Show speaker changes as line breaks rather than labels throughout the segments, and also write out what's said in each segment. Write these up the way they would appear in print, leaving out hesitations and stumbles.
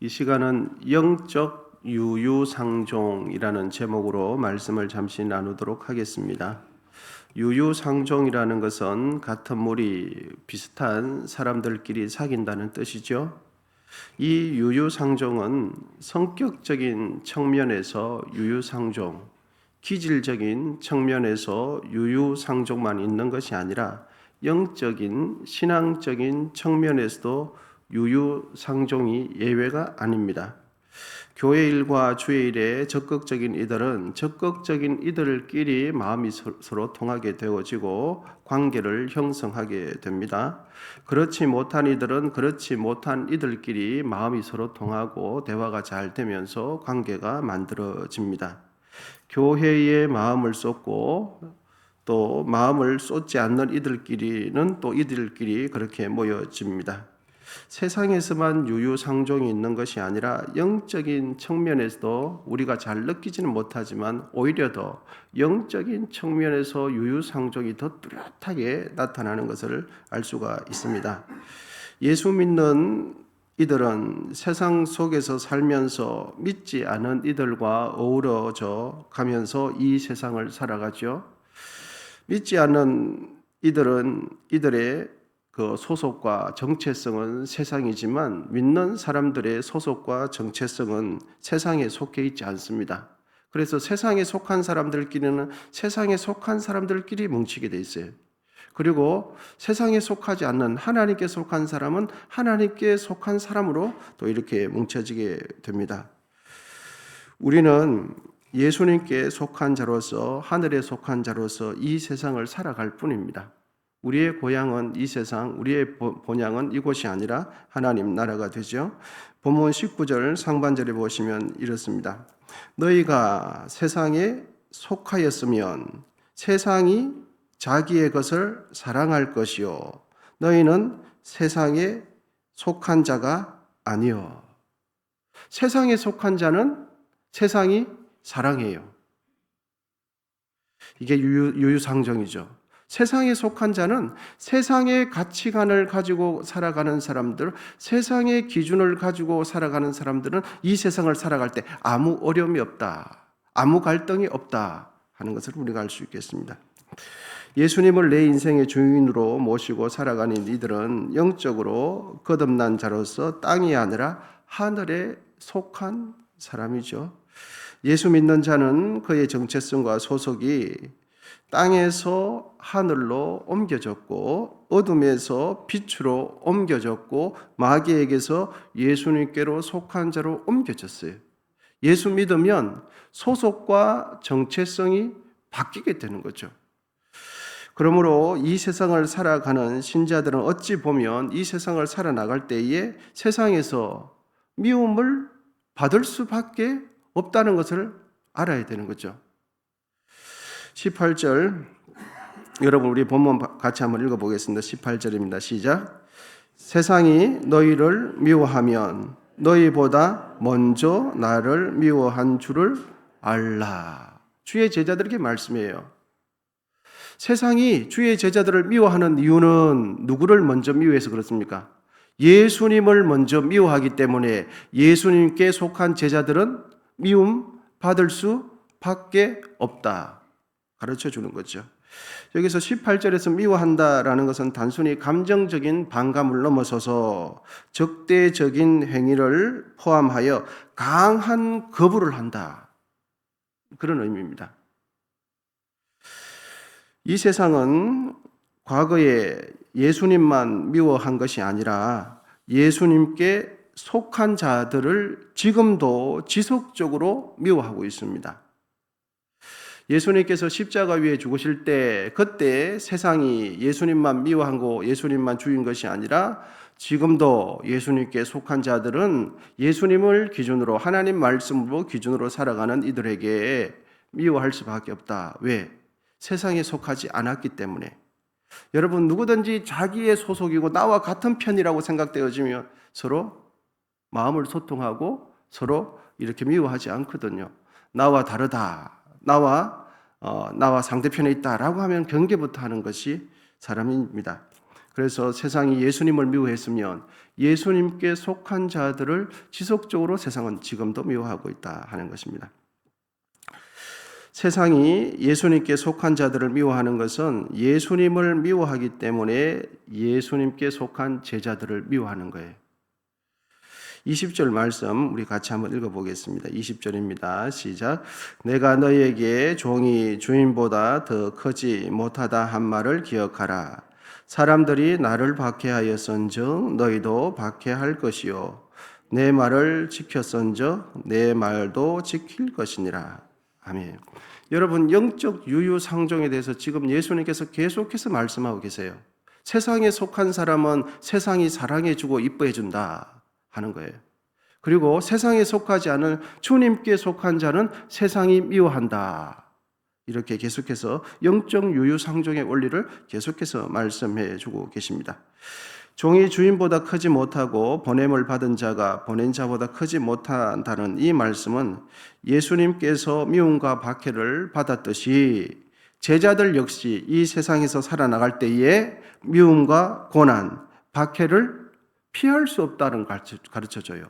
이 시간은 영적 유유상종이라는 제목으로 말씀을 잠시 나누도록 하겠습니다. 유유상종이라는 것은 같은 물이 비슷한 사람들끼리 사귄다는 뜻이죠. 이 유유상종은 성격적인 측면에서 유유상종, 기질적인 측면에서 유유상종만 있는 것이 아니라 영적인 신앙적인 측면에서도 유유상종이 예외가 아닙니다. 교회 일과 주의 일에 적극적인 이들은 적극적인 이들끼리 마음이 서로 통하게 되어지고 관계를 형성하게 됩니다. 그렇지 못한 이들은 그렇지 못한 이들끼리 마음이 서로 통하고 대화가 잘 되면서 관계가 만들어집니다. 교회에 마음을 쏟고 또 마음을 쏟지 않는 이들끼리는 또 이들끼리 그렇게 모여집니다. 세상에서만 유유상종이 있는 것이 아니라 영적인 측면에서도 우리가 잘 느끼지는 못하지만 오히려 더 영적인 측면에서 유유상종이 더 뚜렷하게 나타나는 것을 알 수가 있습니다. 예수 믿는 이들은 세상 속에서 살면서 믿지 않은 이들과 어우러져 가면서 이 세상을 살아가죠. 믿지 않는 이들은 이들의 그 소속과 정체성은 세상이지만 믿는 사람들의 소속과 정체성은 세상에 속해 있지 않습니다. 그래서 세상에 속한 사람들끼리는 세상에 속한 사람들끼리 뭉치게 돼 있어요. 그리고 세상에 속하지 않는 하나님께 속한 사람은 하나님께 속한 사람으로 또 이렇게 뭉쳐지게 됩니다. 우리는 예수님께 속한 자로서 하늘에 속한 자로서 이 세상을 살아갈 뿐입니다. 우리의 고향은 이 세상, 우리의 본향은 이곳이 아니라 하나님 나라가 되죠. 본문 19절 상반절에 보시면 이렇습니다. 너희가 세상에 속하였으면 세상이 자기의 것을 사랑할 것이요 너희는 세상에 속한 자가 아니요. 세상에 속한 자는 세상이 사랑해요. 이게 유유상종이죠. 세상에 속한 자는 세상의 가치관을 가지고 살아가는 사람들, 세상의 기준을 가지고 살아가는 사람들은 이 세상을 살아갈 때 아무 어려움이 없다, 아무 갈등이 없다 하는 것을 우리가 알 수 있겠습니다. 예수님을 내 인생의 주인으로 모시고 살아가는 이들은 영적으로 거듭난 자로서 땅이 아니라 하늘에 속한 사람이죠. 예수 믿는 자는 그의 정체성과 소속이 땅에서 하늘로 옮겨졌고 어둠에서 빛으로 옮겨졌고 마귀에게서 예수님께로 속한 자로 옮겨졌어요. 예수 믿으면 소속과 정체성이 바뀌게 되는 거죠. 그러므로 이 세상을 살아가는 신자들은 어찌 보면 이 세상을 살아나갈 때에 세상에서 미움을 받을 수밖에 없다는 것을 알아야 되는 거죠. 18절 여러분 우리 본문 같이 한번 읽어보겠습니다. 18절입니다. 시작. 세상이 너희를 미워하면 너희보다 먼저 나를 미워한 줄을 알라. 주의 제자들에게 말씀이에요. 세상이 주의 제자들을 미워하는 이유는 누구를 먼저 미워해서 그렇습니까? 예수님을 먼저 미워하기 때문에 예수님께 속한 제자들은 미움 받을 수밖에 없다. 가르쳐 주는 거죠. 여기서 18절에서 미워한다라는 것은 단순히 감정적인 반감을 넘어서서 적대적인 행위를 포함하여 강한 거부를 한다. 그런 의미입니다. 이 세상은 과거에 예수님만 미워한 것이 아니라 예수님께 속한 자들을 지금도 지속적으로 미워하고 있습니다. 예수님께서 십자가 위에 죽으실 때 그때 세상이 예수님만 미워한 거 예수님만 죽인 것이 아니라 지금도 예수님께 속한 자들은 예수님을 기준으로 하나님 말씀으로 기준으로 살아가는 이들에게 미워할 수밖에 없다. 왜? 세상에 속하지 않았기 때문에. 여러분 누구든지 자기의 소속이고 나와 같은 편이라고 생각되어지면 서로 마음을 소통하고 서로 이렇게 미워하지 않거든요. 나와 다르다. 나와 상대편에 있다라고 하면 경계부터 하는 것이 사람입니다. 그래서 세상이 예수님을 미워했으면 예수님께 속한 자들을 지속적으로 세상은 지금도 미워하고 있다 하는 것입니다. 세상이 예수님께 속한 자들을 미워하는 것은 예수님을 미워하기 때문에 예수님께 속한 제자들을 미워하는 거예요. 20절 말씀 우리 같이 한번 읽어보겠습니다. 20절입니다. 시작. 내가 너희에게 종이 주인보다 더 크지 못하다 한 말을 기억하라. 사람들이 나를 박해하였은즉 너희도 박해할 것이요 내 말을 지켰은즉 내 말도 지킬 것이니라. 아멘. 여러분, 영적 유유상종에 대해서 지금 예수님께서 계속해서 말씀하고 계세요. 세상에 속한 사람은 세상이 사랑해주고 이뻐해준다 하는 거예요. 그리고 세상에 속하지 않은 주님께 속한 자는 세상이 미워한다. 이렇게 계속해서 영적 유유상종의 원리를 계속해서 말씀해 주고 계십니다. 종이 주인보다 크지 못하고 보냄을 받은 자가 보낸 자보다 크지 못한다는 이 말씀은 예수님께서 미움과 박해를 받았듯이 제자들 역시 이 세상에서 살아나갈 때에 미움과 고난, 박해를 피할 수 없다는 가르쳐줘요.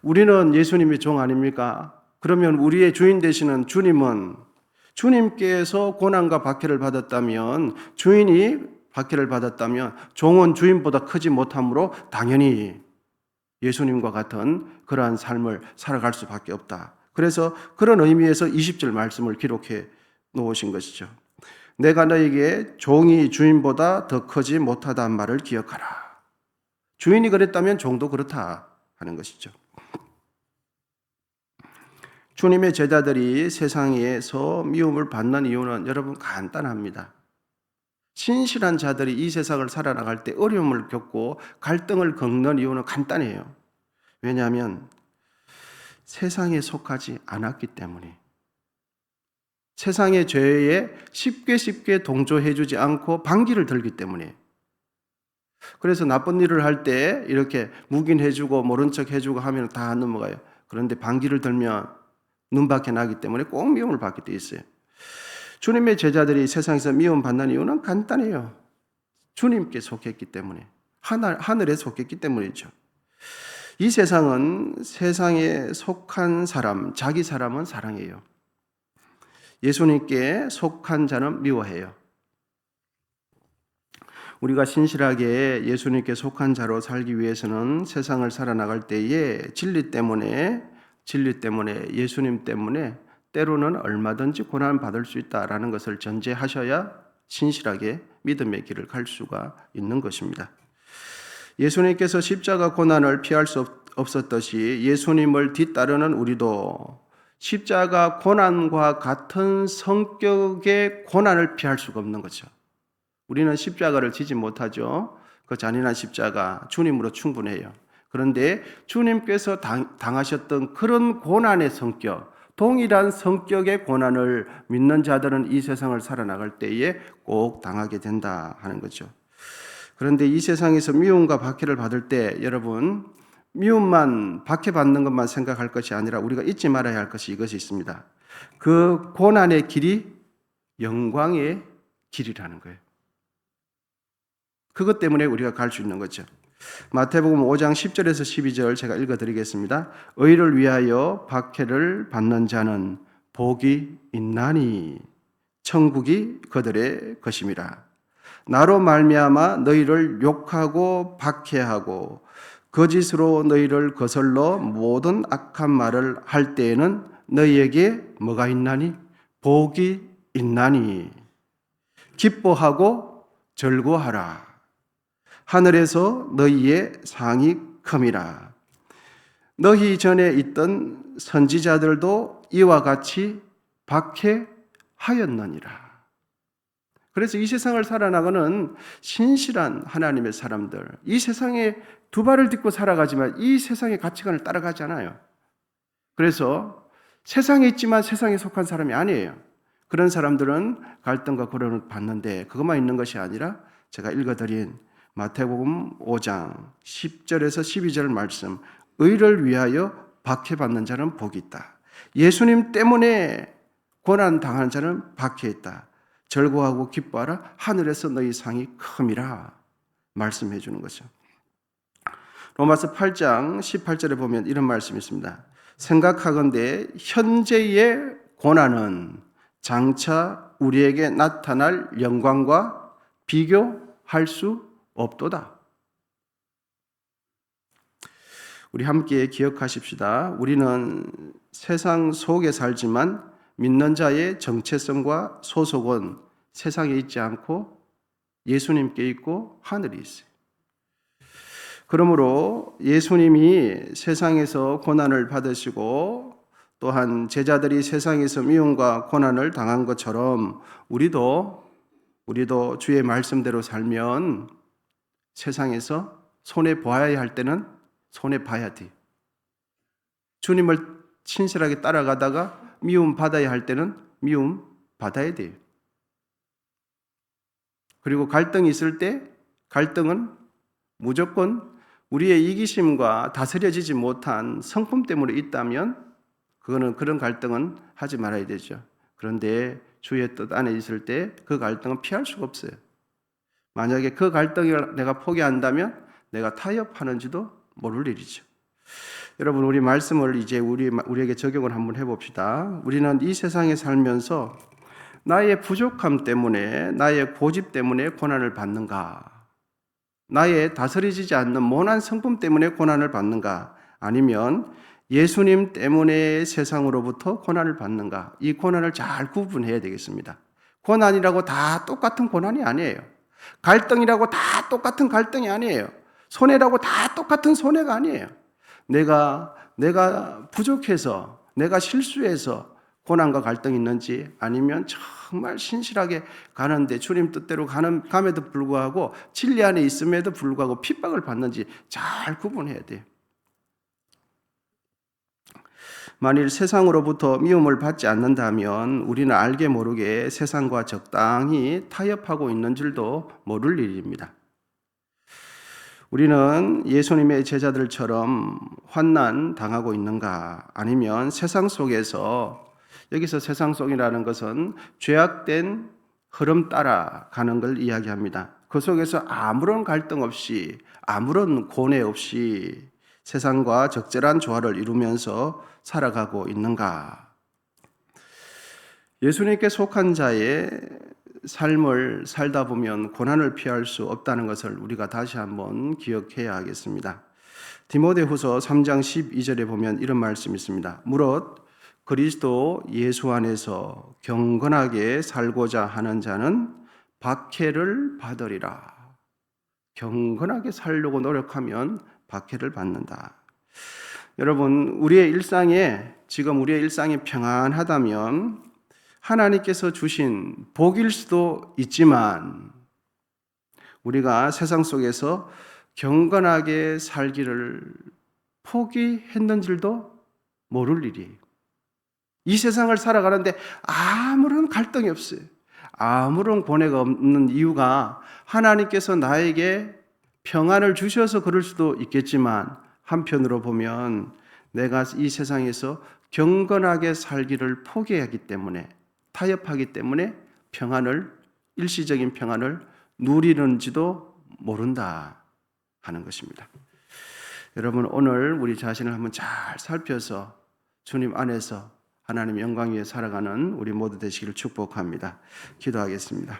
우리는 예수님의 종 아닙니까? 그러면 우리의 주인 되시는 주님은 주님께서 고난과 박해를 받았다면, 주인이 박해를 받았다면 종은 주인보다 크지 못하므로 당연히 예수님과 같은 그러한 삶을 살아갈 수밖에 없다. 그래서 그런 의미에서 20절 말씀을 기록해 놓으신 것이죠. 내가 너에게 종이 주인보다 더 크지 못하다는 말을 기억하라. 주인이 그랬다면 종도 그렇다 하는 것이죠. 주님의 제자들이 세상에서 미움을 받는 이유는 여러분 간단합니다. 신실한 자들이 이 세상을 살아나갈 때 어려움을 겪고 갈등을 겪는 이유는 간단해요. 왜냐하면 세상에 속하지 않았기 때문에, 세상의 죄에 쉽게 동조해주지 않고 반기를 들기 때문에, 그래서 나쁜 일을 할 때 이렇게 묵인해주고 모른 척 해주고 하면 다 안 넘어가요. 그런데 반기를 들면 눈밖에 나기 때문에 꼭 미움을 받게 돼 있어요. 주님의 제자들이 세상에서 미움받는 이유는 간단해요. 주님께 속했기 때문에, 하늘에 속했기 때문이죠. 이 세상은 세상에 속한 사람, 자기 사람은 사랑해요. 예수님께 속한 자는 미워해요. 우리가 신실하게 예수님께 속한 자로 살기 위해서는 세상을 살아나갈 때에 진리 때문에 예수님 때문에 때로는 얼마든지 고난을 받을 수 있다라는 것을 전제하셔야 신실하게 믿음의 길을 갈 수가 있는 것입니다. 예수님께서 십자가 고난을 피할 수 없었듯이 예수님을 뒤따르는 우리도 십자가 고난과 같은 성격의 고난을 피할 수가 없는 거죠. 우리는 십자가를 지지 못하죠. 그 잔인한 십자가 주님으로 충분해요. 그런데 주님께서 당하셨던 그런 고난의 성격, 동일한 성격의 고난을 믿는 자들은 이 세상을 살아나갈 때에 꼭 당하게 된다 하는 거죠. 그런데 이 세상에서 미움과 박해를 받을 때 여러분, 미움만 박해받는 것만 생각할 것이 아니라 우리가 잊지 말아야 할 것이 이것이 있습니다. 그 고난의 길이 영광의 길이라는 거예요. 그것 때문에 우리가 갈 수 있는 거죠. 마태복음 5장 10절에서 12절 제가 읽어드리겠습니다. 의를 위하여 박해를 받는 자는 복이 있나니 천국이 그들의 것임이라. 나로 말미암아 너희를 욕하고 박해하고 거짓으로 너희를 거슬러 모든 악한 말을 할 때에는 너희에게 뭐가 있나니? 복이 있나니 기뻐하고 즐거워하라. 하늘에서 너희의 상이 큼이라. 너희 전에 있던 선지자들도 이와 같이 박해하였느니라. 그래서 이 세상을 살아나가는 신실한 하나님의 사람들, 이 세상에 두 발을 딛고 살아가지만 이 세상의 가치관을 따라가지 않아요. 그래서 세상에 있지만 세상에 속한 사람이 아니에요. 그런 사람들은 갈등과 고난을 받는데 그것만 있는 것이 아니라 제가 읽어드린 마태복음 5장 10절에서 12절 말씀, 의를 위하여 박해받는 자는 복이 있다. 예수님 때문에 고난 당하는 자는 박해했다. 즐거워하고 기뻐하라. 하늘에서 너희 상이 큼이라. 말씀해 주는 거죠. 로마서 8장 18절에 보면 이런 말씀이 있습니다. 생각하건대 현재의 고난은 장차 우리에게 나타날 영광과 비교할 수 없도다. 우리 함께 기억하십시다. 우리는 세상 속에 살지만 믿는 자의 정체성과 소속은 세상에 있지 않고 예수님께 있고 하늘에 있어요. 그러므로 예수님이 세상에서 고난을 받으시고 또한 제자들이 세상에서 미움과 고난을 당한 것처럼 우리도 주의 말씀대로 살면 세상에서 손해 보아야 할 때는 손해 봐야 돼. 주님을 신실하게 따라가다가 미움 받아야 할 때는 미움 받아야 돼. 그리고 갈등이 있을 때 갈등은 무조건 우리의 이기심과 다스려지지 못한 성품 때문에 있다면 그런 갈등은 하지 말아야 되죠. 그런데 주의 뜻 안에 있을 때 그 갈등은 피할 수가 없어요. 만약에 그 갈등을 내가 포기한다면 내가 타협하는지도 모를 일이죠. 여러분, 우리 말씀을 이제 우리에게 적용을 한번 해봅시다. 우리는 이 세상에 살면서 나의 부족함 때문에, 나의 고집 때문에 고난을 받는가? 나의 다스려지지 않는 모난 성품 때문에 고난을 받는가? 아니면 예수님 때문에 세상으로부터 고난을 받는가? 이 고난을 잘 구분해야 되겠습니다. 고난이라고 다 똑같은 고난이 아니에요. 갈등이라고 다 똑같은 갈등이 아니에요. 손해라고 다 똑같은 손해가 아니에요. 내가 부족해서, 내가 실수해서 고난과 갈등이 있는지, 아니면 정말 신실하게 가는데 주님 뜻대로 감에도 불구하고 진리 안에 있음에도 불구하고 핍박을 받는지 잘 구분해야 돼요. 만일 세상으로부터 미움을 받지 않는다면 우리는 알게 모르게 세상과 적당히 타협하고 있는 줄도 모를 일입니다. 우리는 예수님의 제자들처럼 환난 당하고 있는가? 아니면 세상 속에서, 여기서 세상 속이라는 것은 죄악된 흐름 따라 가는 걸 이야기합니다. 그 속에서 아무런 갈등 없이, 아무런 고뇌 없이 세상과 적절한 조화를 이루면서 살아가고 있는가? 예수님께 속한 자의 삶을 살다 보면 고난을 피할 수 없다는 것을 우리가 다시 한번 기억해야 하겠습니다. 디모데후서 3장 12절에 보면 이런 말씀이 있습니다. 무릇 그리스도 예수 안에서 경건하게 살고자 하는 자는 박해를 받으리라. 경건하게 살려고 노력하면 박해를 받는다. 여러분, 우리의 일상이 평안하다면 하나님께서 주신 복일 수도 있지만 우리가 세상 속에서 경건하게 살기를 포기했는지도 모를 일이. 이 세상을 살아가는데 아무런 갈등이 없어요. 아무런 고뇌가 없는 이유가 하나님께서 나에게 평안을 주셔서 그럴 수도 있겠지만 한편으로 보면 내가 이 세상에서 경건하게 살기를 포기하기 때문에, 타협하기 때문에 일시적인 평안을 누리는지도 모른다 하는 것입니다. 여러분, 오늘 우리 자신을 한번 잘 살펴서 주님 안에서 하나님 영광 위에 살아가는 우리 모두 되시기를 축복합니다. 기도하겠습니다.